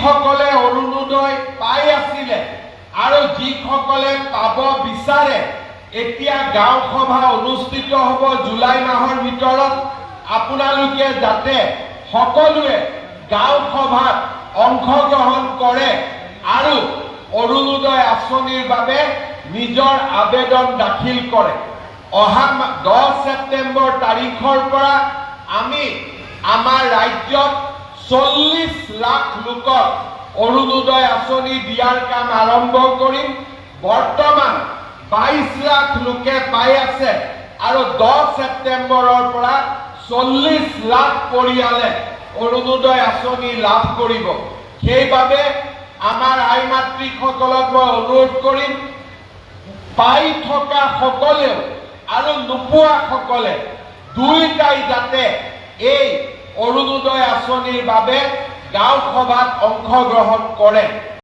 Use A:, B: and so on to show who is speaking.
A: যিসকলে অৰুণোদয় পাই আছিলে আৰু যিসকলে পাব বিচাৰে এতিয়া গাঁও সভা অনুষ্ঠিত হ'ব জুলাই মাহৰ ভিতৰত আপোনালোকে যাতে সকলোৱে গাঁও সভাত অংশগ্ৰহণ কৰে আৰু অৰুণোদয় আঁচনিৰ বাবে নিজৰ আবেদন দাখিল কৰে অহা 10 ছেপ্টেম্বৰ তাৰিখৰ পৰা আমি আমাৰ ৰাজ্যত 40 লাখ লোকক অৰুণোদয় আঁচনি দিয়াৰ কাম আৰম্ভ কৰিম বৰ্তমান 22 লাখ লোকে পাই আছে আৰু 10 ছেপ্টেম্বৰৰ পৰা 40 লাখ পৰিয়ালে অৰুণোদয় আঁচনি লাভ কৰিব সেইবাবে আমাৰ আই মাতৃসকলক মই অনুৰোধ কৰিম পাই থকা সকলেও আৰু নোপোৱা সকলে দুইটাই যাতে এই অৰুণোদয় আঁচনিৰ বাবে গাঁও সভাত অংশগ্ৰহণ কৰে।